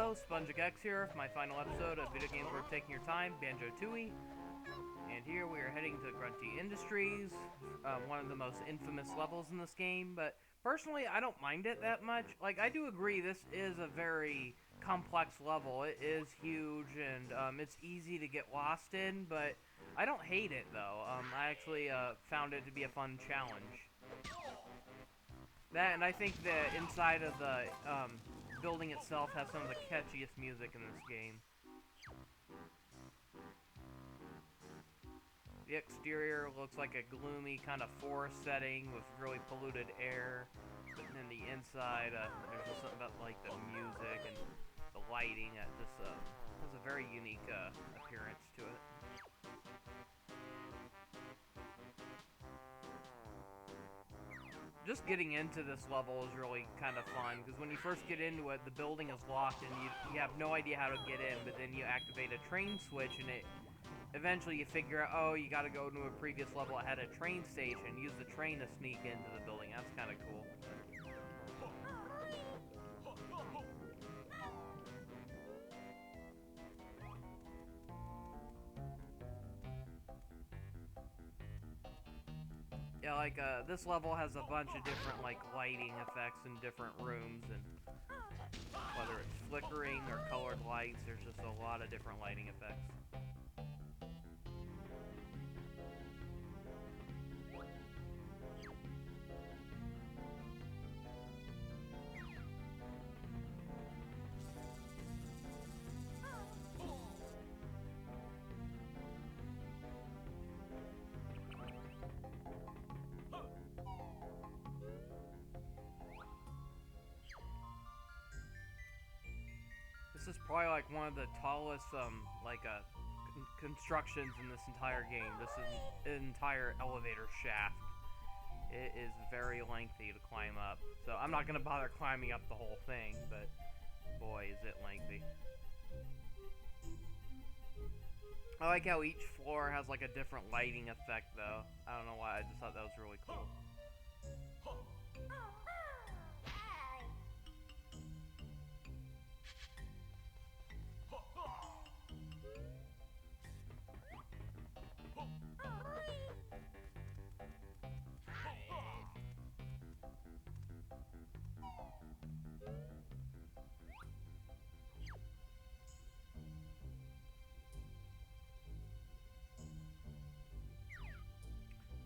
Hello, SpongeX here for my final episode of Video Games Worth Taking Your Time, Banjo Tooie. And here we are heading to Grunty Industries, one of the most infamous levels in this game, but personally I don't mind it that much. Like, I do agree this is a very complex level. It is huge and it's easy to get lost in, but I don't hate it though. I actually found it to be a fun challenge. That, and I think the inside of the building itself has some of the catchiest music in this game. The exterior looks like a gloomy kind of forest setting with really polluted air. But then the inside, there's just something about like the music and the lighting that just has a very unique appearance to it. Just getting into this level is really kind of fun, because when you first get into it, the building is locked and you have no idea how to get in, but then you activate a train switch and eventually you figure out, oh, you gotta go to a previous level that had a train station, use the train to sneak into the building. That's kind of cool. Yeah, like, this level has a bunch of different, like, lighting effects in different rooms, and whether it's flickering or colored lights, there's just a lot of different lighting effects. This is probably like one of the tallest, constructions in this entire game. This is an entire elevator shaft. It is very lengthy to climb up. So I'm not gonna bother climbing up the whole thing, but boy, is it lengthy. I like how each floor has like a different lighting effect though. I don't know why, I just thought that was really cool.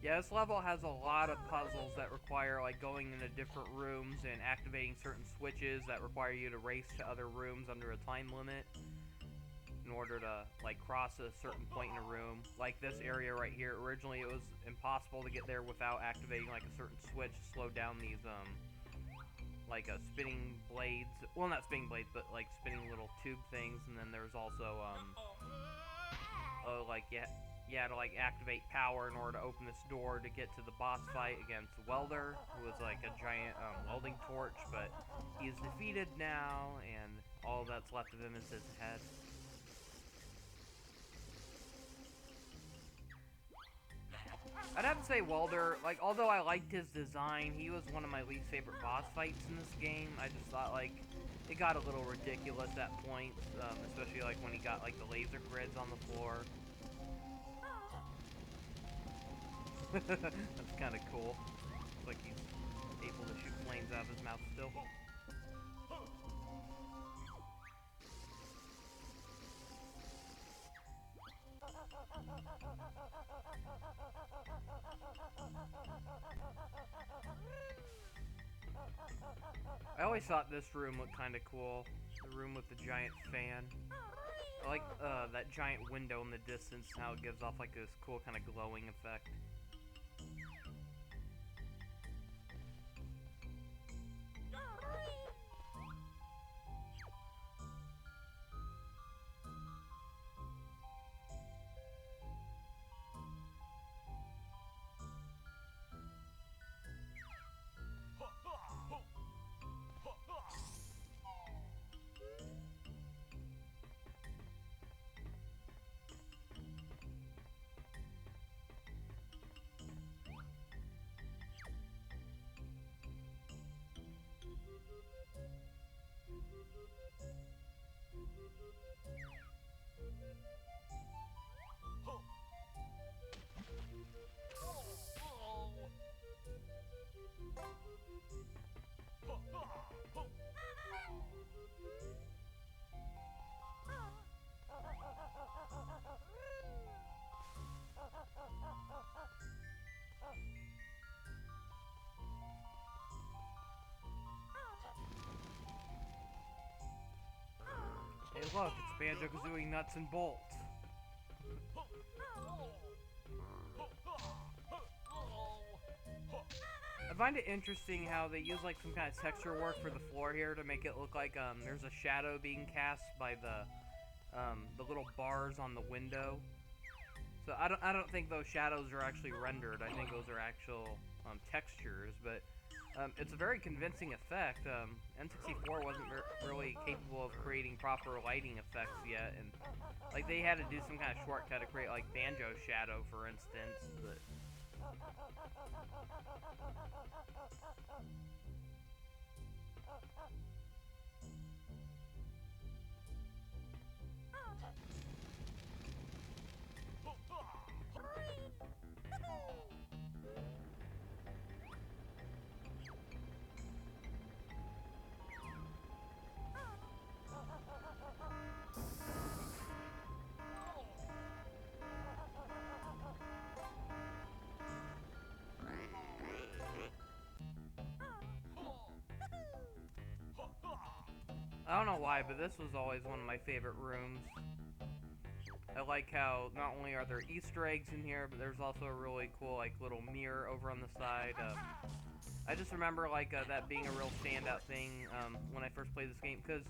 Yeah, this level has a lot of puzzles that require, like, going into different rooms and activating certain switches that require you to race to other rooms under a time limit in order to, like, cross a certain point in a room. Like this area right here, originally it was impossible to get there without activating, like, a certain switch to slow down these, like, spinning blades. Well, not spinning blades, but, like, spinning little tube things, and then there's also, to like activate power in order to open this door to get to the boss fight against Welder, who is like a giant welding torch, but he is defeated now, and all that's left of him is his head. I'd have to say Welder, like, although I liked his design, he was one of my least favorite boss fights in this game. I just thought, like, it got a little ridiculous at points, especially like when he got like the laser grids on the floor. That's kind of cool. It's like he's able to shoot flames out of his mouth still. I always thought this room looked kind of cool. The room with the giant fan. I like that giant window in the distance, how it gives off like this cool kind of glowing effect. Hey look, it's Banjo-Kazooie Nuts and Bolts. I find it interesting how they use like some kind of texture work for the floor here to make it look like there's a shadow being cast by the little bars on the window. So I don't think those shadows are actually rendered. I think those are actual textures, but it's a very convincing effect. N64 wasn't really capable of creating proper lighting effects yet, and like they had to do some kind of shortcut to create like Banjo Shadow, for instance. But I don't know why, but this was always one of my favorite rooms. I like how not only are there Easter eggs in here, but there's also a really cool like little mirror over on the side. I just remember like that being a real standout thing when I first played this game, because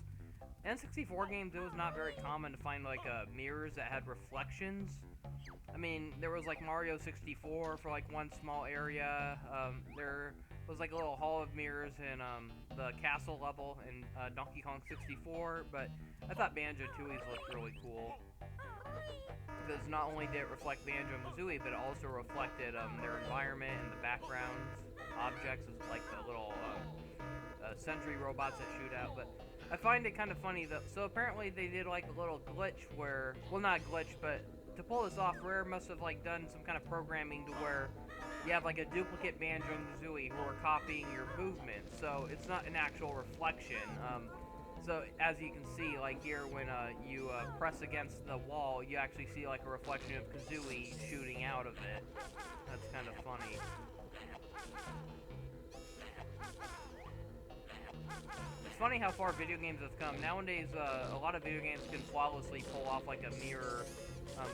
N64 games, it was not very common to find like mirrors that had reflections. I mean, there was like Mario 64 for like one small area. There was like a little hall of mirrors in the castle level in Donkey Kong 64, but I thought Banjo Tooie's looked really cool. Because not only did it reflect Banjo and Kazooie, but it also reflected their environment and the backgrounds, objects, like the little sentry robots that shoot out. But I find it kind of funny that, so apparently they did like a little glitch where, well not glitch, but to pull this off, Rare must have like done some kind of programming to where you have like a duplicate Banjo and Kazooie who are copying your movements, so it's not an actual reflection. So as you can see, like here, when you press against the wall, you actually see like a reflection of Kazooie shooting out of it. That's kind of funny. It's funny how far video games have come. Nowadays, a lot of video games can flawlessly pull off like a mirror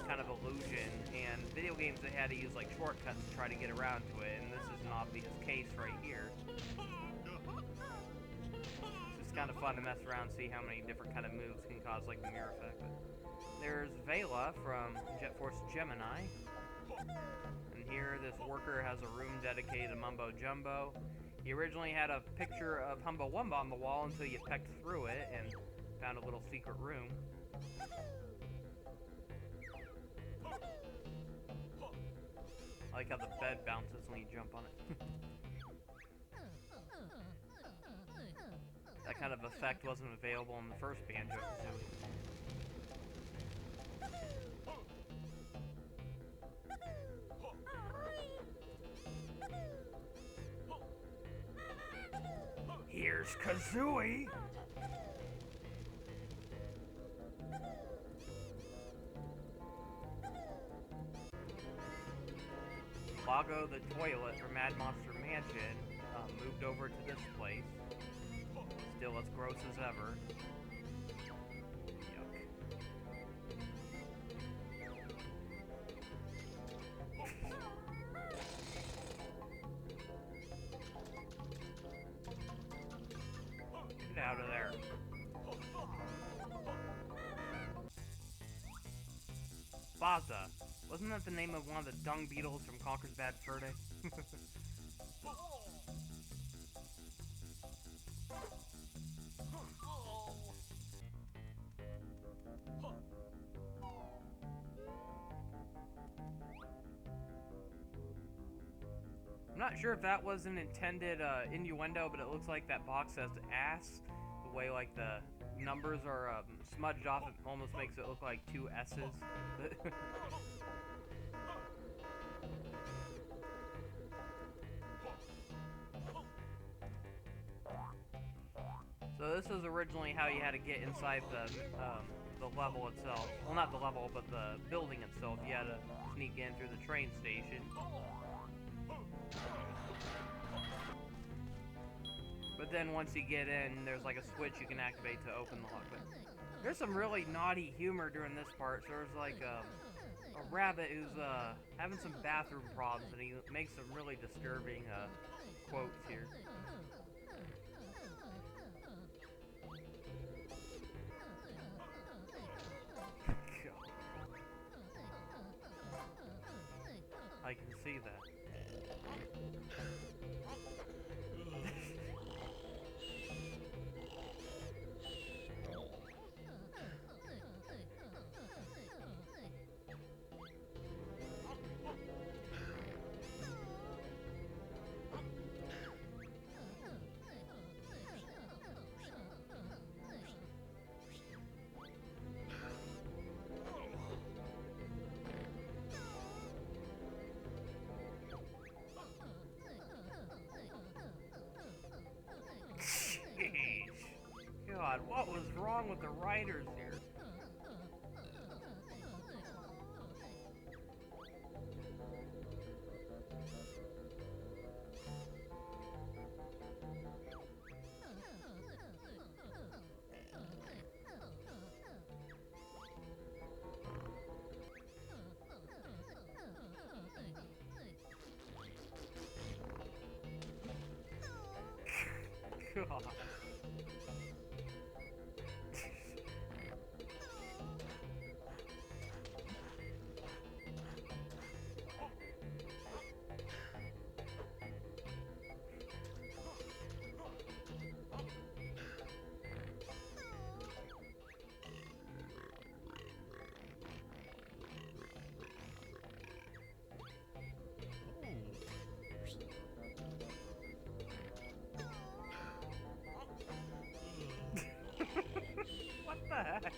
kind of illusion, and video games they had to use like shortcuts to try to get around to it, and this is an obvious case right here. It's kind of fun to mess around and see how many different kind of moves can cause like the mirror effect. But there's Vela from Jet Force Gemini, and here this worker has a room dedicated to Mumbo Jumbo. He originally had a picture of Humbo Wumba on the wall until you pecked through it and found a little secret room. I like how the bed bounces when you jump on it. That kind of effect wasn't available in the first Banjo-Kazooie. Here's Kazooie! Lago the toilet from Mad Monster Mansion moved over to this place. Still as gross as ever. Yuck. Get out of there. Baza. Wasn't that the name of one of the dung beetles from Conker's Bad Fur Day? I'm not sure if that was an intended innuendo, but it looks like that box says ass, the way like the numbers are smudged off, it almost makes it look like two S's. So this is originally how you had to get inside the level itself. Well, not the level, but the building itself. You had to sneak in through the train station. But then once you get in, there's like a switch you can activate to open the lock. But there's some really naughty humor during this part. So there's like a rabbit who's having some bathroom problems, and he makes some really disturbing quotes here. I can see that. God, what was wrong with the writers here? God. What the heck?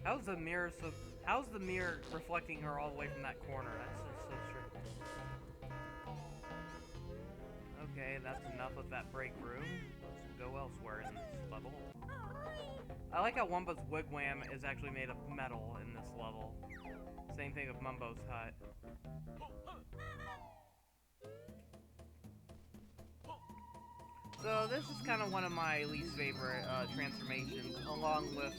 How's the mirror reflecting her all the way from that corner? That's just so strange. Okay, that's enough of that break room. Let's go elsewhere in this level. I like how Wumba's wigwam is actually made of metal in this level. Same thing with Mumbo's hut. So this is kind of one of my least favorite transformations, along with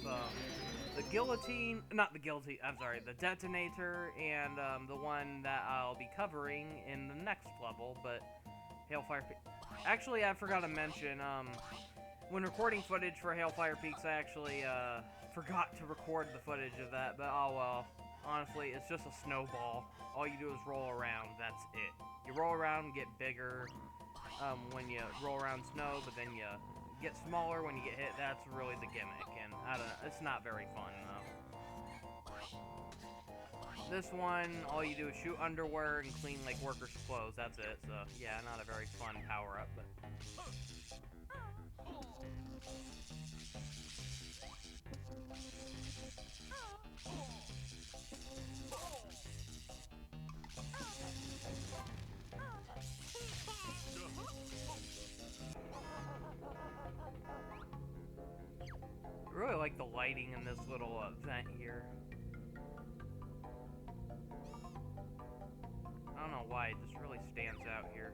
the guillotine, not the guillotine, I'm sorry, the detonator, and the one that I'll be covering in the next level, but Hailfire Peaks. Actually, I forgot to mention, when recording footage for Hailfire Peaks, I actually forgot to record the footage of that, but oh well. Honestly, it's just a snowball. All you do is roll around, that's it. You roll around, get bigger when you roll around snow, but then you get smaller when you get hit. That's really the gimmick, and I don't know, it's not very fun though. This one, all you do is shoot underwear and clean like workers' clothes. That's it. So yeah, not a very fun power up, but. I really like the lighting in this little vent here. I don't know why, it just really stands out here.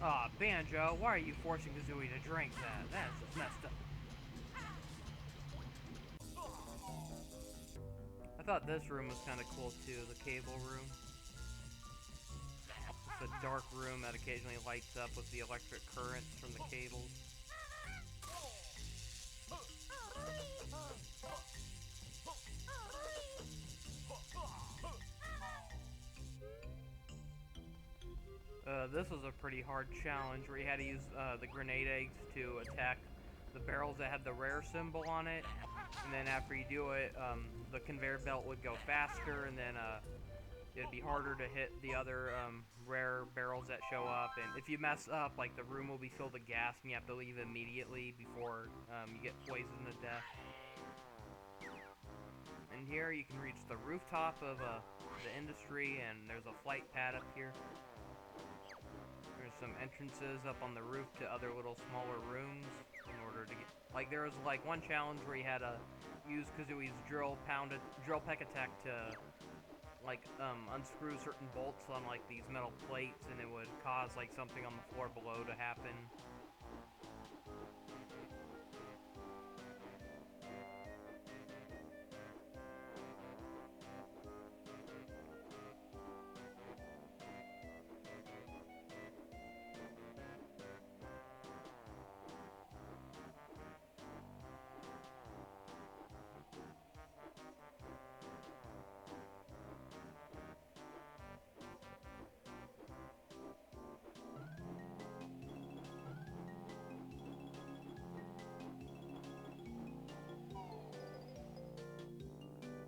Aw, Banjo, why are you forcing Kazooie to drink that? That's just messed up. I thought this room was kind of cool too, the cable room. It's a dark room that occasionally lights up with the electric currents from the cables. This was a pretty hard challenge where you had to use the grenade eggs to attack the barrels that had the rare symbol on it. And then after you do it, the conveyor belt would go faster, and then it'd be harder to hit the other rare barrels that show up. And if you mess up, like, the room will be filled with gas and you have to leave immediately before you get poisoned to death. And here you can reach the rooftop of the industry, and there's a flight pad up here. There's some entrances up on the roof to other little smaller rooms in order to get... Like, there was, like, one challenge where you had to use Kazooie's drill peck attack to, like, unscrew certain bolts on, like, these metal plates, and it would cause, like, something on the floor below to happen.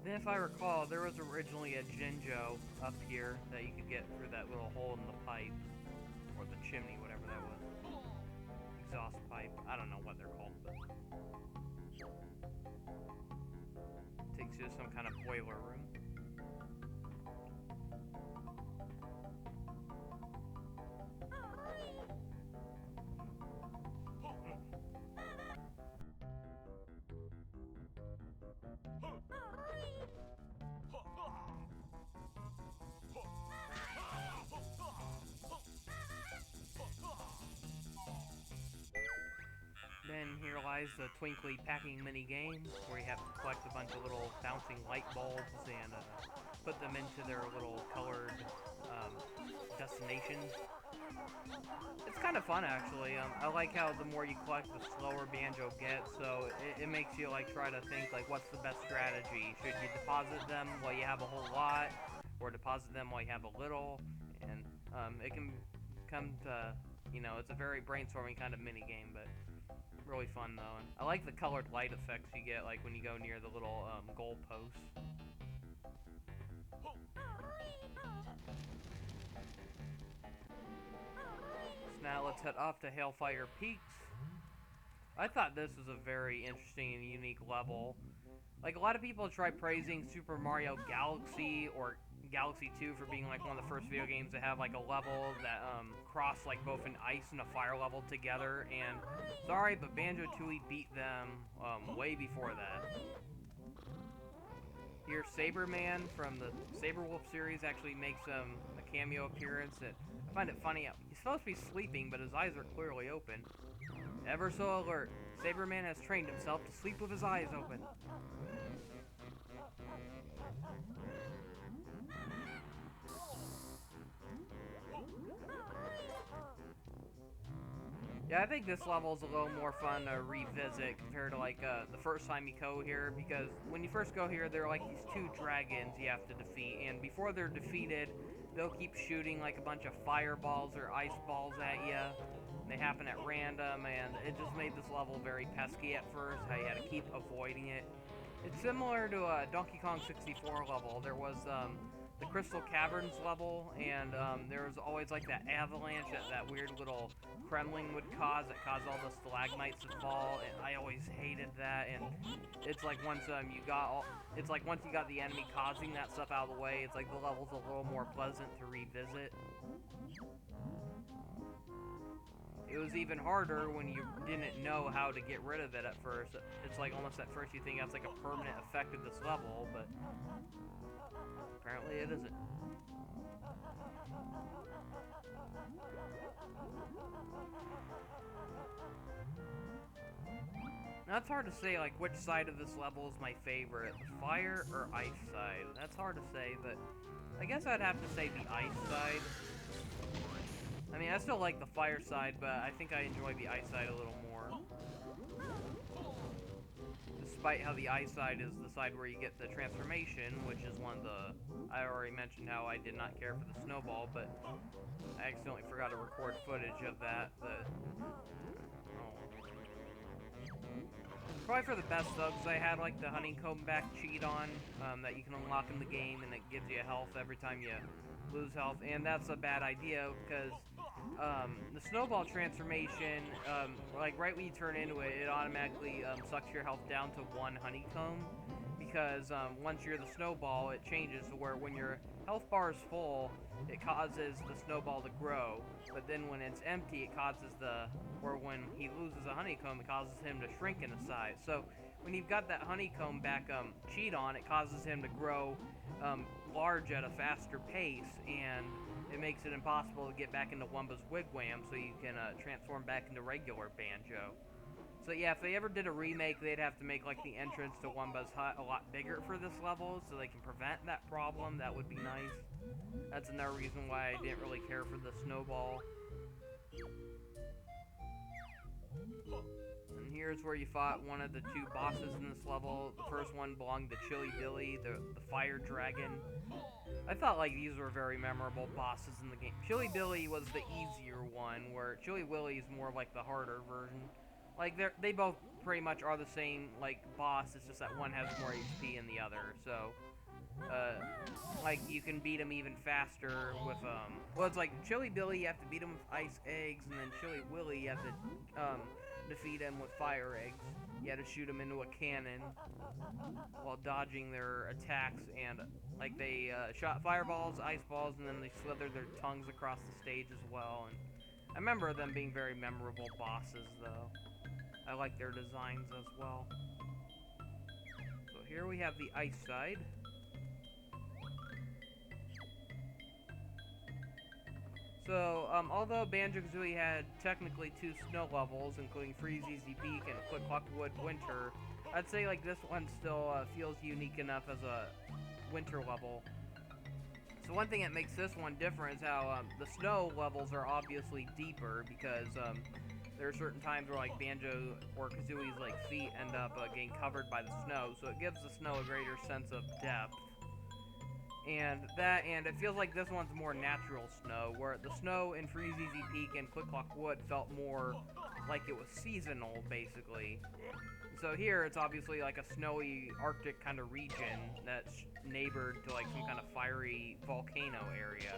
Then, if I recall, there was originally a Jinjo up here that you could get through that little hole in the pipe. Or the chimney, whatever that was. Exhaust pipe. I don't know what they're called, but... takes you to some kind of boiler room. Then here lies the Twinkly Packing mini game, where you have to collect a bunch of little bouncing light bulbs and put them into their little colored destinations. It's kind of fun, actually. I like how the more you collect, the slower Banjo gets, so it makes you, like, try to think, like, what's the best strategy? Should you deposit them while you have a whole lot, or deposit them while you have a little? And it can come to, you know, it's a very brainstorming kind of mini game, but really fun, though. And I like the colored light effects you get, like, when you go near the little goal posts. Now let's head off to Hailfire Peaks. I thought this was a very interesting and unique level. Like, a lot of people try praising Super Mario Galaxy or Galaxy 2 for being, like, one of the first video games to have, like, a level that cross, like, both an ice and a fire level together, and sorry, but Banjo Tooie beat them way before that. Here, Saberman from the Saberwolf series actually makes a cameo appearance. I find it funny. He's supposed to be sleeping, but his eyes are clearly open. Ever so alert, Saberman has trained himself to sleep with his eyes open. Yeah, I think this level is a little more fun to revisit compared to, like, the first time you go here, because when you first go here, there are, like, these two dragons you have to defeat, and before they're defeated, they'll keep shooting, like, a bunch of fireballs or ice balls at you, and they happen at random, and it just made this level very pesky at first, how you had to keep avoiding it. It's similar to a Donkey Kong 64 level. There was, the Crystal Caverns level, and there was always, like, that avalanche that weird little Kremling would cause that caused all the stalagmites to fall, and I always hated that. And it's like once you got the enemy causing that stuff out of the way, it's like the level's a little more pleasant to revisit. It was even harder when you didn't know how to get rid of it at first. It's like almost at first you think that's like a permanent effect of this level, but apparently it isn't. That's hard to say, like, which side of this level is my favorite, the fire or ice side. That's hard to say, but I guess I'd have to say the ice side. I mean, I still like the fire side, but I think I enjoy the ice side a little more. Despite how the ice side is the side where you get the transformation, which is one of the... I already mentioned how I did not care for the snowball, but I accidentally forgot to record footage of that, but... Probably for the best though, because I had like the honeycomb back cheat on that you can unlock in the game, and it gives you health every time you lose health, and that's a bad idea because the snowball transformation, like right when you turn into it, it automatically sucks your health down to 1 honeycomb, because once you're the snowball, it changes to where when your health bar is full, it causes the snowball to grow, but then when it's empty, it causes or when he loses a honeycomb, it causes him to shrink in size. So when you've got that honeycomb back cheat on, it causes him to grow large at a faster pace, and it makes it impossible to get back into Wumba's wigwam so you can transform back into regular Banjo. So yeah, if they ever did a remake, they'd have to make like the entrance to Wumba's hut a lot bigger for this level so they can prevent that problem. That would be nice. That's another reason why I didn't really care for the snowball. And here's where you fought one of the 2 bosses in this level. The first one belonged to Chili Billy, the fire dragon. I thought like these were very memorable bosses in the game. Chili Billy was the easier one, where Chili Willy is more like the harder version. Like they both pretty much are the same like boss. It's just that one has more HP than the other. So like you can beat him even faster with well, it's like Chili Billy you have to beat him with ice eggs, and then Chili Willy you have to defeat him with fire eggs. You had to shoot him into a cannon while dodging their attacks, and like they shot fireballs, ice balls, and then they slithered their tongues across the stage as well. And I remember them being very memorable bosses though. I like their designs as well. So here we have the ice side. So, although Banjo-Kazooie had technically 2 snow levels, including Freeze Easy Peak and Quick Clock Wood Winter, I'd say like this one still feels unique enough as a winter level. So one thing that makes this one different is how the snow levels are obviously deeper, because there are certain times where like Banjo or Kazooie's like feet end up getting covered by the snow, so it gives the snow a greater sense of depth. And it feels like this one's more natural snow, where the snow in Freeze Easy Peak and Quick Clock Wood felt more like it was seasonal, basically. So here, it's obviously like a snowy Arctic kind of region that's neighbored to like some kind of fiery volcano area.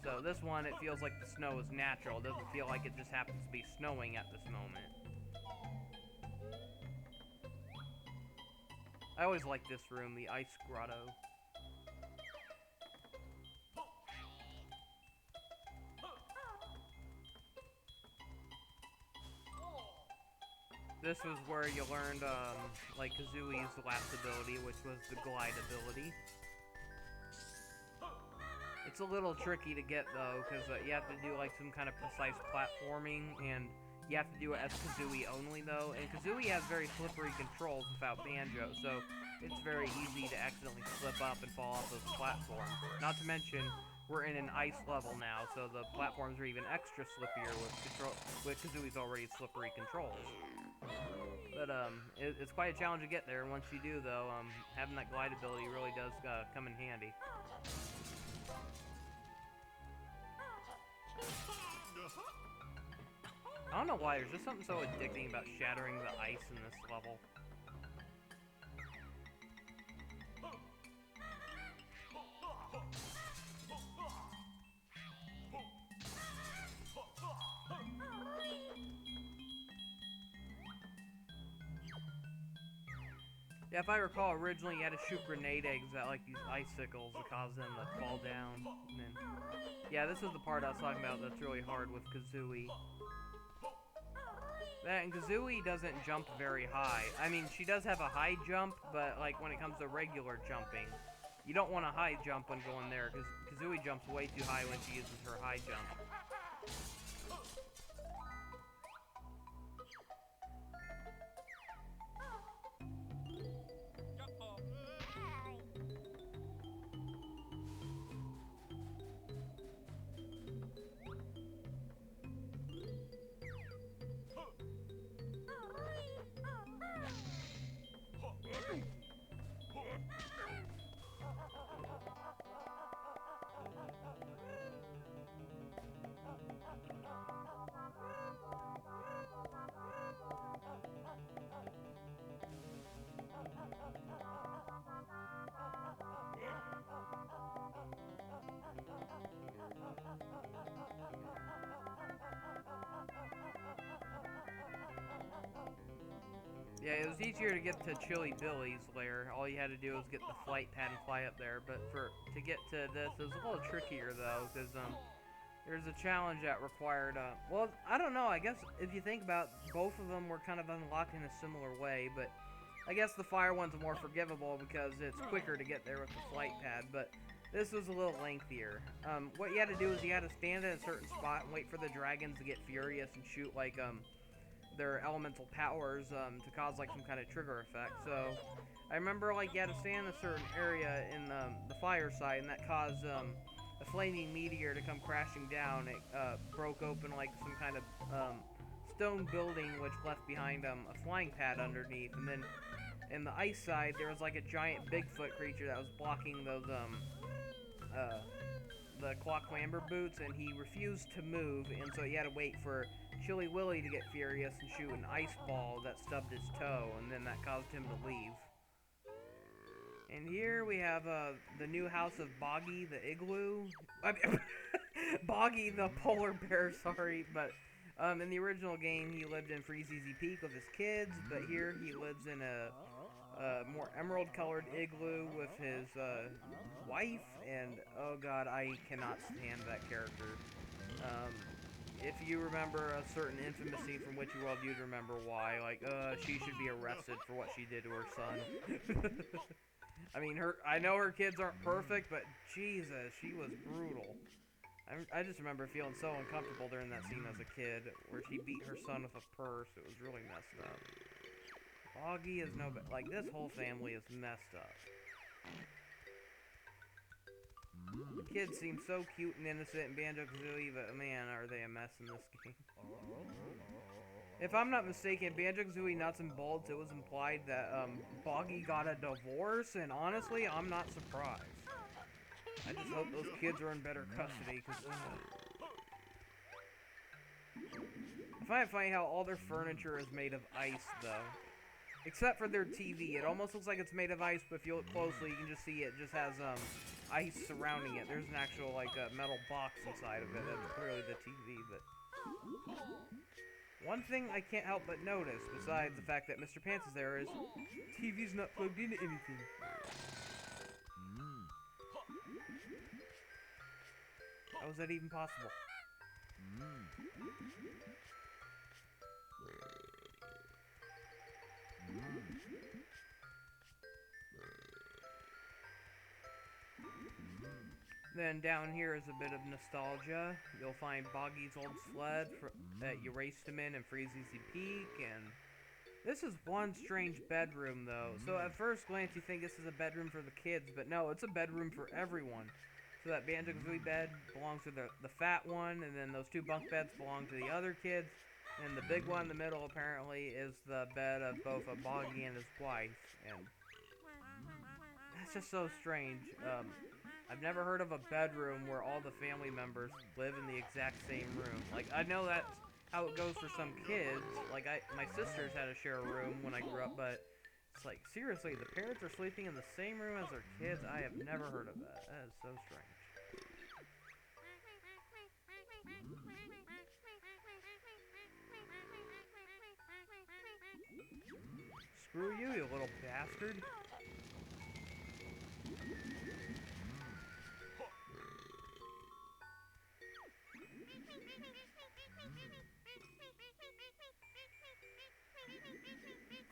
So this one, it feels like the snow is natural. It doesn't feel like it just happens to be snowing at this moment. I always like this room, the Ice Grotto. This was where you learned, like, Kazooie's last ability, which was the glide ability. It's a little tricky to get, though, because you have to do, like, some kind of precise platforming, and you have to do it as Kazooie only, though. And Kazooie has very slippery controls without Banjo, so it's very easy to accidentally slip up and fall off those platforms. Not to mention, we're in an ice level now, so the platforms are even extra slippier with Kazooie's already slippery controls. But it's quite a challenge to get there. Once you do, though, having that glide ability really does come in handy. I don't know why, there's just something so addicting about shattering the ice in this level. Yeah, if I recall, originally you had to shoot grenade eggs at like these icicles to cause them to fall down. And then, yeah, this is the part I was talking about that's really hard with Kazooie. That, and Kazooie doesn't jump very high. I mean, she does have a high jump, but like when it comes to regular jumping, you don't want a high jump when going there, because Kazooie jumps way too high when she uses her high jump. Yeah, it was easier to get to Chili Billy's lair. All you had to do was get the flight pad and fly up there. But to get to this, it was a little trickier though, because there's a challenge that required. Well, I don't know. I guess if you think about, both of them were kind of unlocked in a similar way, but I guess the fire one's more forgivable because it's quicker to get there with the flight pad. But this was a little lengthier. What you had to do is you had to stand at a certain spot and wait for the dragons to get furious and shoot like their elemental powers to cause like some kind of trigger effect. So I remember like you had to stand in a certain area in the fire side, and that caused a flaming meteor to come crashing down. It broke open like some kind of stone building, which left behind a flying pad underneath. And then in the ice side, there was like a giant Bigfoot creature that was blocking those the Clocklamber boots, and he refused to move, and so he had to wait for Chili Willy to get furious and shoot an ice ball that stubbed his toe, and then that caused him to leave. And here we have the new house of Boggy the Igloo. I mean, Boggy the Polar Bear, sorry, but in the original game he lived in Freezeezy Peak with his kids, but here he lives in a more emerald-colored igloo with his wife, and oh god, I cannot stand that character. If you remember a certain infamous scene from Witchy World, you'd remember why. Like, she should be arrested for what she did to her son. I mean, I know her kids aren't perfect, but Jesus, she was brutal. I just remember feeling so uncomfortable during that scene as a kid, where she beat her son with a purse. It was really messed up. Boggy is no better. Like, this whole family is messed up. The kids seem so cute and innocent in Banjo Tooie, but man, are they a mess in this game. If I'm not mistaken, Banjo Tooie Nuts and Bolts, it was implied that Boggy got a divorce, and honestly, I'm not surprised. I just hope those kids are in better custody, because I find it funny how all their furniture is made of ice, though. Except for their TV. It almost looks like it's made of ice, but if you look closely, you can just see it just has ice surrounding it. There's an actual like metal box inside of it. That's clearly the TV. But one thing I can't help but notice, besides the fact that Mr. Pants is there, is TV's not plugged into anything. How is that even possible? Then down here is a bit of nostalgia. You'll find Boggy's old sled that you raced him in Freezeezy Peak, and this is one strange bedroom though. So at first glance you think this is a bedroom for the kids, but no, it's a bedroom for everyone. So that Banjo Tooie bed belongs to the fat one, and then those two bunk beds belong to the other kids, and the big one in the middle apparently is the bed of both a Boggy and his wife, and that's just so strange. I've never heard of a bedroom where all the family members live in the exact same room. Like, I know that's how it goes for some kids. Like, my sisters had to share a room when I grew up, but it's like, seriously, the parents are sleeping in the same room as their kids? I have never heard of that. That is so strange. Screw you, you little bastard.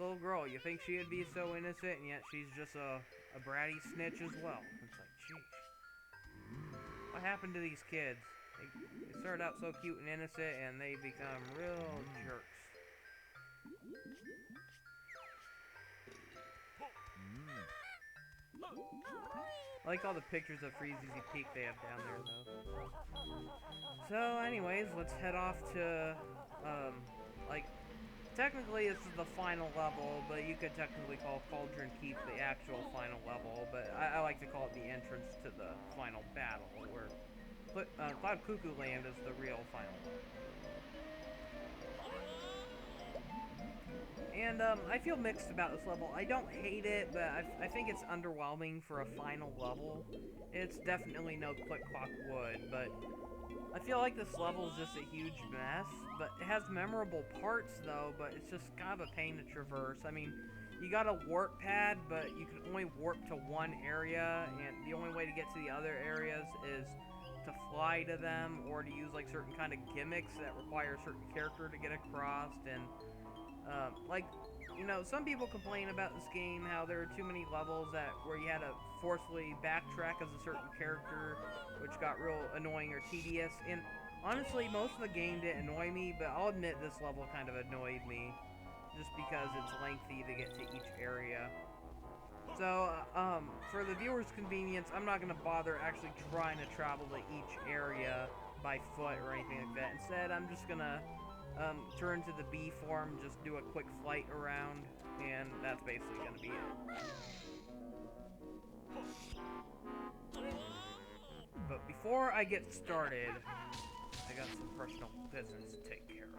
Little girl, you think she'd be so innocent, and yet she's just a bratty snitch as well. It's like, jeez. What happened to these kids? They started out so cute and innocent, and they become real jerks. I like all the pictures of Freezeezy Peak they have down there, though. So, anyways, let's head off to, like, technically this is the final level, but you could technically call Cauldron Keep the actual final level, but I like to call it the entrance to the final battle, where Cloud Cuckoo Land is the real final level. And I feel mixed about this level. I don't hate it, but I think it's underwhelming for a final level. It's definitely no Click Clock Wood, but I feel like this level is just a huge mess. But it has memorable parts though, but it's just kind of a pain to traverse. I mean, you got a warp pad, but you can only warp to one area, and the only way to get to the other areas is to fly to them, or to use like certain kind of gimmicks that require a certain character to get across. And like, you know, some people complain about this game how there are too many levels where you had to forcefully backtrack as a certain character, which got real annoying or tedious. And honestly, most of the game didn't annoy me, but I'll admit this level kind of annoyed me, just because it's lengthy to get to each area. So, for the viewer's convenience, I'm not going to bother actually trying to travel to each area by foot or anything like that. Instead, I'm just going to turn to the B form, just do a quick flight around, and that's basically going to be it. But before I get started, I got some personal business to take care of.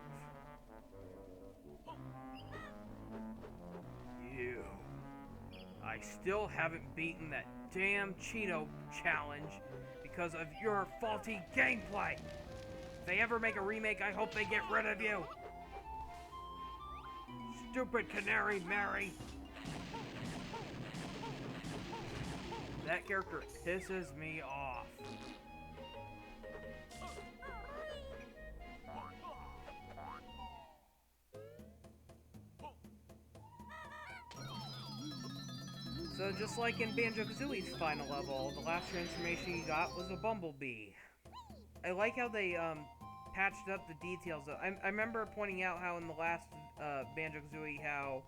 You. I still haven't beaten that damn Cheeto challenge because of your faulty gameplay. If they ever make a remake, I hope they get rid of you. Stupid Canary Mary. That character pisses me off. So just like in Banjo Kazooie's final level, the last transformation you got was a bumblebee. I like how they patched up the details. I remember pointing out how in the last Banjo Kazooie, how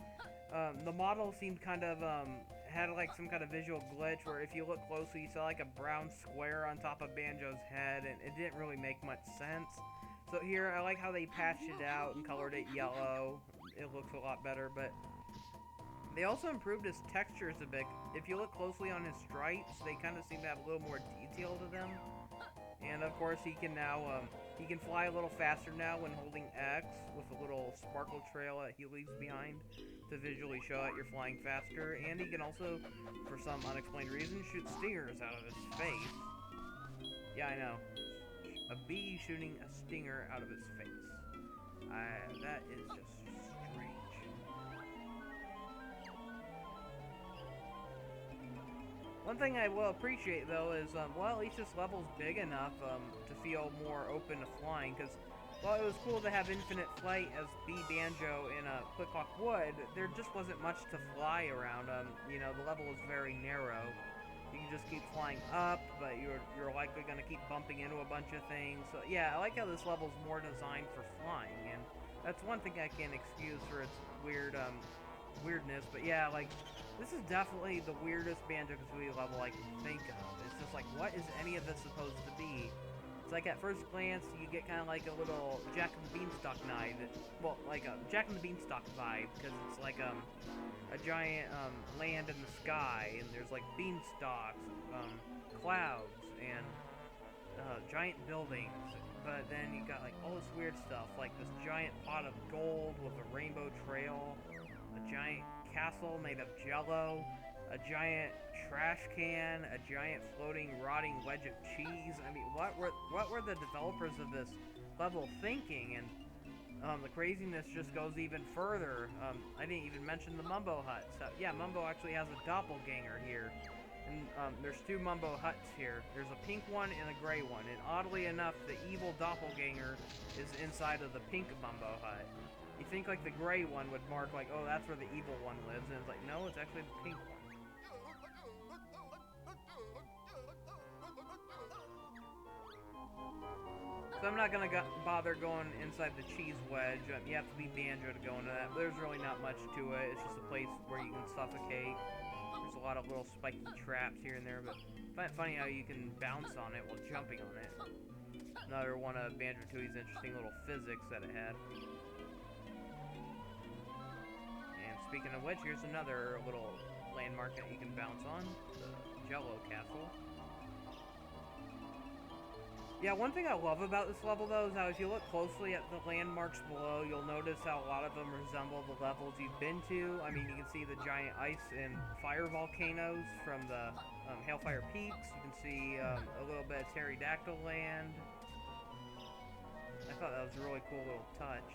the model seemed kind of had like some kind of visual glitch where if you look closely, you saw like a brown square on top of Banjo's head, and it didn't really make much sense. So here, I like how they patched it out and colored it yellow. It looks a lot better, but they also improved his textures a bit. If you look closely on his stripes, they kind of seem to have a little more detail to them. And of course, he can now he can fly a little faster now when holding X with a little sparkle trail that he leaves behind to visually show that you're flying faster. And he can also, for some unexplained reason, shoot stingers out of his face. Yeah, I know. A bee shooting a stinger out of his face. That is just strange. One thing I will appreciate, though, is, well, at least this level's big enough to feel more open to flying, because while it was cool to have infinite flight as B Banjo in a Click Clock Wood, there just wasn't much to fly around. You know, the level is very narrow. You can just keep flying up, but you're likely going to keep bumping into a bunch of things. So, yeah, I like how this level's more designed for flying, and that's one thing I can excuse for its weirdness, but yeah, like, this is definitely the weirdest Banjo-Kazooie level I can think of. It's just like, what is any of this supposed to be? It's like, at first glance, you get kind of like a little Jack and the Beanstalk vibe. Well, like a Jack and the Beanstalk vibe, because it's like a giant land in the sky, and there's like beanstalks, clouds, and giant buildings. But then you got like all this weird stuff, like this giant pot of gold with a rainbow trail, a giant castle made of jello, a giant trash can, a giant floating rotting wedge of cheese. I mean, what were the developers of this level thinking? And the craziness just goes even further. I didn't even mention the Mumbo Hut. So yeah, Mumbo actually has a doppelganger here. And there's two Mumbo Huts here. There's a pink one and a gray one. And oddly enough, the evil doppelganger is inside of the pink Mumbo Hut. You think like the gray one would mark like, oh, that's where the evil one lives, and it's like, no, it's actually the pink one. So I'm not gonna bother going inside the cheese wedge. You have to be Banjo to go into that, but there's really not much to it. It's just a place where you can suffocate. There's a lot of little spiky traps here and there, but I find it funny how you can bounce on it while jumping on it. Another one of Banjo Tooie's interesting little physics that it had. Speaking of which, here's another little landmark that you can bounce on, the Jello Castle. Yeah, one thing I love about this level, though, is how if you look closely at the landmarks below, you'll notice how a lot of them resemble the levels you've been to. I mean, you can see the giant ice and fire volcanoes from the Hailfire Peaks. You can see a little bit of Pterodactyl Land. I thought that was a really cool little touch.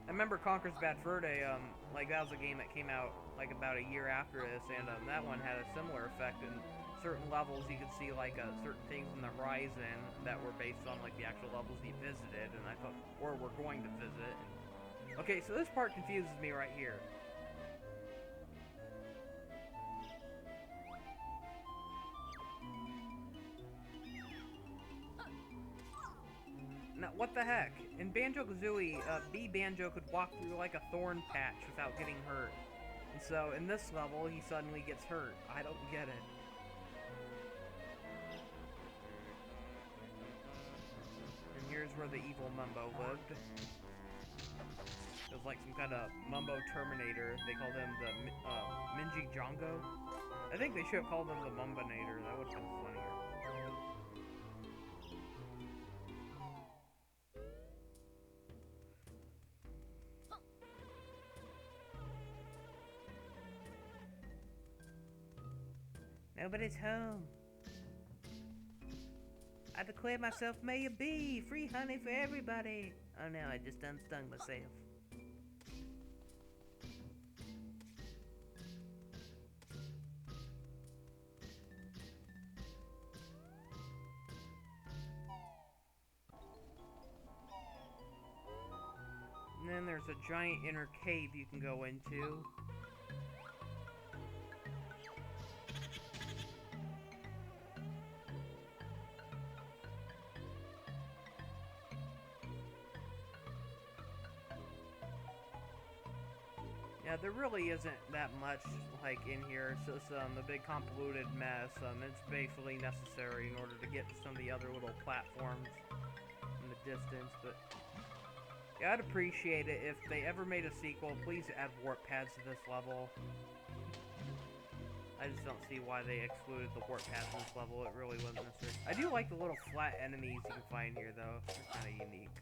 I remember Conker's Bad Fur Day, like, that was a game that came out, like, about a year after this, and that one had a similar effect. In certain levels, you could see, like, certain things on the horizon that were based on, like, the actual levels you visited, and I thought, or were going to visit. Okay, so this part confuses me right here. Now, what the heck? In Banjo-Kazooie, B. Banjo could walk through, like, a thorn patch without getting hurt. And so, in this level, he suddenly gets hurt. I don't get it. And here's where the evil Mumbo lived. It was like some kind of Mumbo Terminator. They called him the Minji Jongo. I think they should have called him the Mumbinator. That would have been funnier. Nobody's home. I declare myself Mayor B. Free honey for everybody. Oh no, I just unstung myself. And then there's a giant inner cave you can go into. Yeah, there really isn't that much, like, in here. It's just a big convoluted mess. It's basically necessary in order to get to some of the other little platforms in the distance, but yeah, I'd appreciate it if they ever made a sequel. Please add warp pads to this level. I just don't see why they excluded the warp pads in this level. It really wasn't necessary. I do like the little flat enemies you can find here, though. They're kind of unique.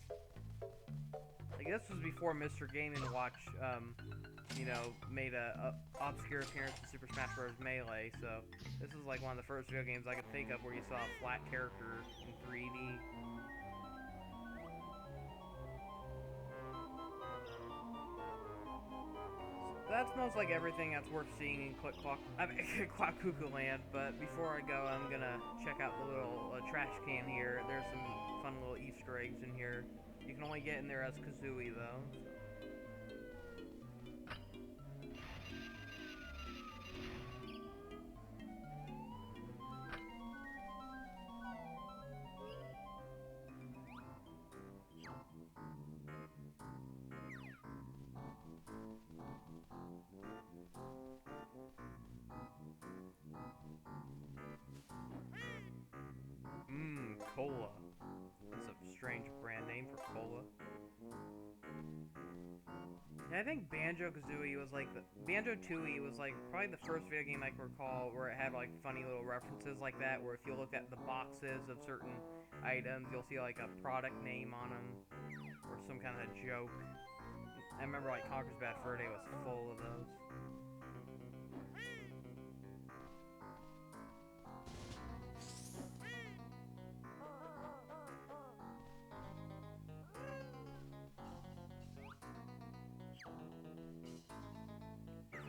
Like, this was before Mr. Game & Watch, you know, made a obscure appearance in Super Smash Bros. Melee, so this is like one of the first video games I could think of where you saw a flat character in 3D. So that's most like everything that's worth seeing in Cuckoo Land, but before I go, I'm gonna check out the little trash can here. There's some fun little Easter eggs in here. You can only get in there as Kazooie, though. Cola. That's a strange brand name for cola. And I think Banjo-Kazooie was like Banjo Tooie was like probably the first video game I can recall where it had like funny little references like that, where if you look at the boxes of certain items, you'll see like a product name on them, or some kind of joke. I remember like Conker's Bad Fur Day was full of those.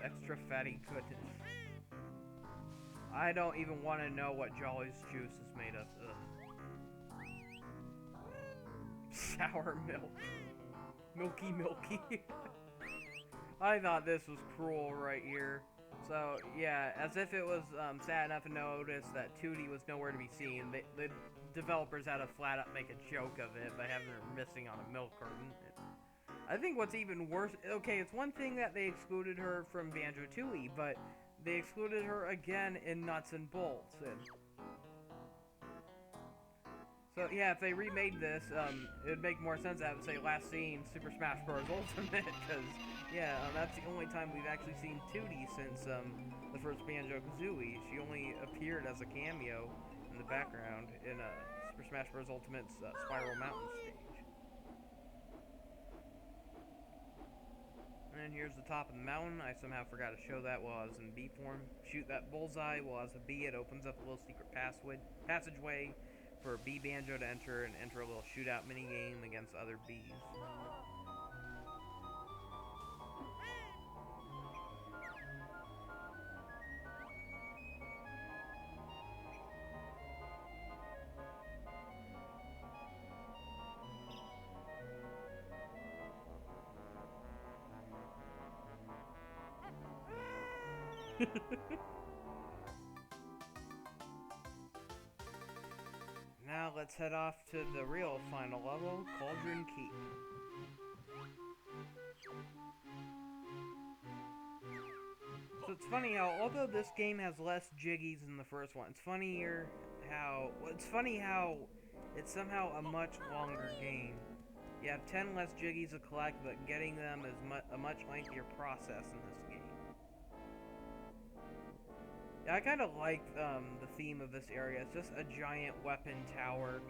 Extra fatty goodness. I don't even want to know what Jolly's juice is made of. Ugh. Sour milk. Milky. I thought this was cruel right here. So, yeah, as if it was sad enough to notice that Tootie was nowhere to be seen, the developers had to flat out make a joke of it by having her missing on a milk carton. I think what's even worse, okay, it's one thing that they excluded her from Banjo Tooie, but they excluded her again in Nuts and Bolts. So yeah, if they remade this, it would make more sense to have it say last seen Super Smash Bros. Ultimate, because yeah, that's the only time we've actually seen Tootie since the first Banjo-Kazooie. She only appeared as a cameo in the background in Super Smash Bros. Ultimate's Spiral Mountain stage. And here's the top of the mountain. I somehow forgot to show that while I was in bee form. Shoot that bullseye while as a bee, it opens up a little secret passageway for Bee Banjo to enter and enter a little shootout minigame against other bees. Now let's head off to the real final level, Cauldron Keep. So it's funny how, although this game has less jiggies than the first one, it's funny how it's somehow a much longer game. You have 10 less jiggies to collect, but getting them is a much lengthier process in this game. Yeah, I kind of like the theme of this area. It's just a giant weapon tower.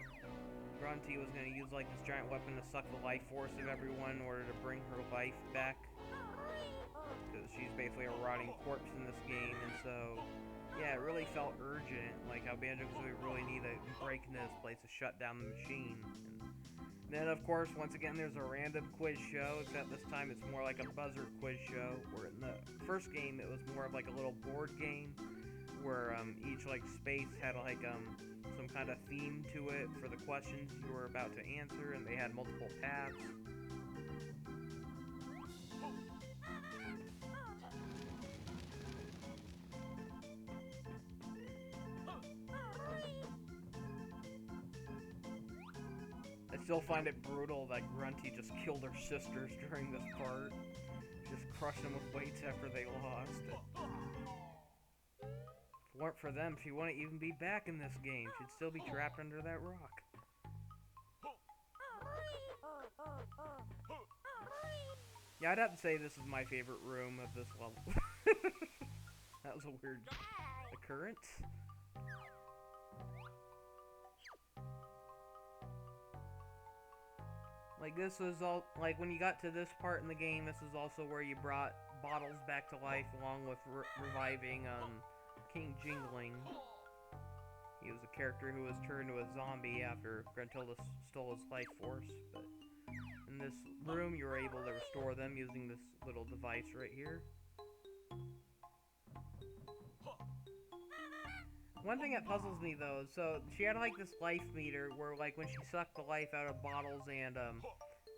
Grunty was going to use like this giant weapon to suck the life force of everyone in order to bring her life back. Because she's basically a rotting corpse in this game, and so, yeah, it really felt urgent, like how Banjo-Kazooie really need to break into this place to shut down the machine. And then, of course, once again, there's a random quiz show, except this time it's more like a buzzer quiz show, where in the first game it was more of like a little board game, where each like space had like some kind of theme to it for the questions you were about to answer, and they had multiple paths. I still find it brutal that Grunty just killed her sisters during this part. Just crushed them with weights after they lost. If it weren't for them, she wouldn't even be back in this game. She'd still be trapped under that rock. Yeah, I'd have to say this is my favorite room of this level. That was a weird occurrence. Like, this was all, like, when you got to this part in the game, this is also where you brought Bottles back to life, along with reviving, King Jingling. He was a character who was turned to a zombie after Gruntilda stole his life force, but in this room, you were able to restore them using this little device right here. One thing that puzzles me, though, so she had, like, this life meter where, like, when she sucked the life out of Bottles and,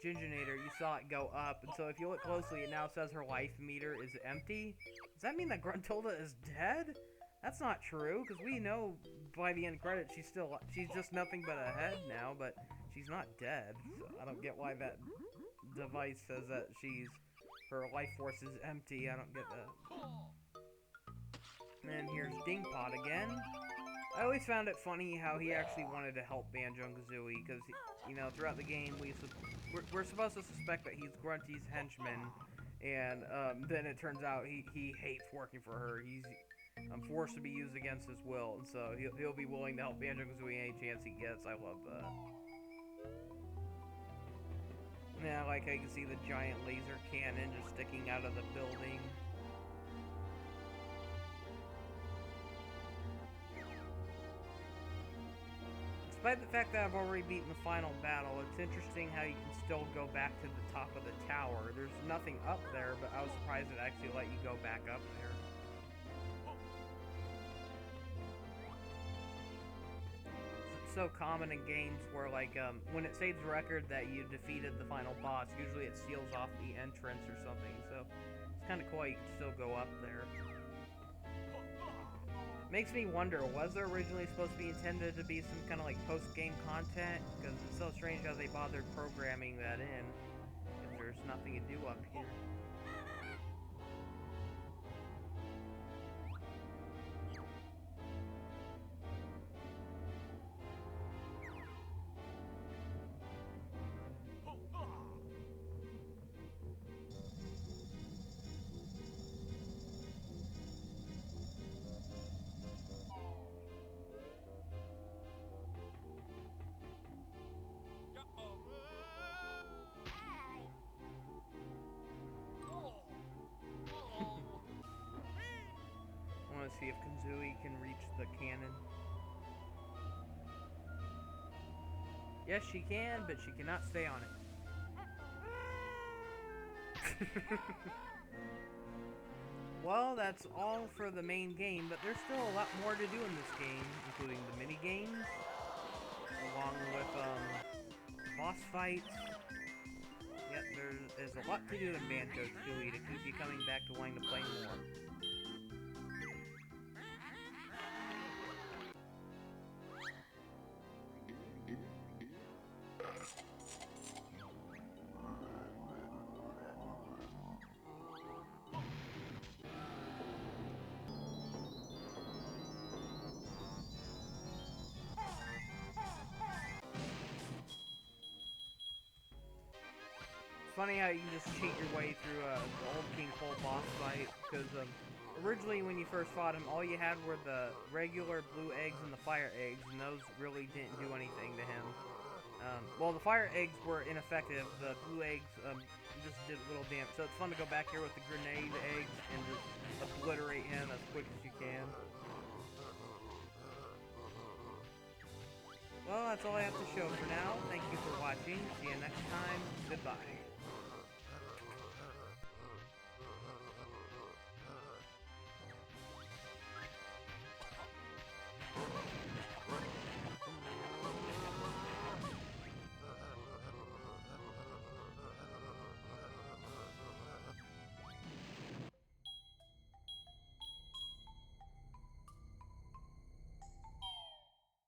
Ginginator, you saw it go up, and so if you look closely, it now says her life meter is empty. Does that mean that Gruntilda is dead? That's not true, because we know by the end credits she's just nothing but a head now, but she's not dead. So I don't get why that device says that her life force is empty. I don't get that. And then here's Dingpot again. I always found it funny how he actually wanted to help Banjo and Kazooie, because, you know, throughout the game, we're supposed to suspect that he's Grunty's henchman, and then it turns out he hates working for her. He's forced to be used against his will, and so he'll be willing to help Banjo and Kazooie any chance he gets. I love that. Yeah, like how you can see the giant laser cannon just sticking out of the building. Despite the fact that I've already beaten the final battle, it's interesting how you can still go back to the top of the tower. There's nothing up there, but I was surprised it actually let you go back up there. It's so common in games where, like, when it saves a record that you defeated the final boss, usually it seals off the entrance or something, so it's kind of cool you can still go up there. Makes me wonder, was there originally supposed to be intended to be some kind of like post-game content? Because it's so strange how they bothered programming that in if there's nothing to do up here. see if Kazooie can reach the cannon. Yes, she can, but she cannot stay on it. Well, that's all for the main game, but there's still a lot more to do in this game, including the mini games, along with boss fights. Yep, there's a lot to do in Banjo Tooie to keep you coming back to wanting to play more. Funny how you can just cheat your way through the old King Cole boss fight, because originally when you first fought him, all you had were the regular blue eggs and the fire eggs, and those really didn't do anything to him. Well, the fire eggs were ineffective, the blue eggs just did a little damage, so it's fun to go back here with the grenade eggs and just obliterate him as quick as you can. Well, that's all I have to show for now. Thank you for watching. See you next time. Goodbye.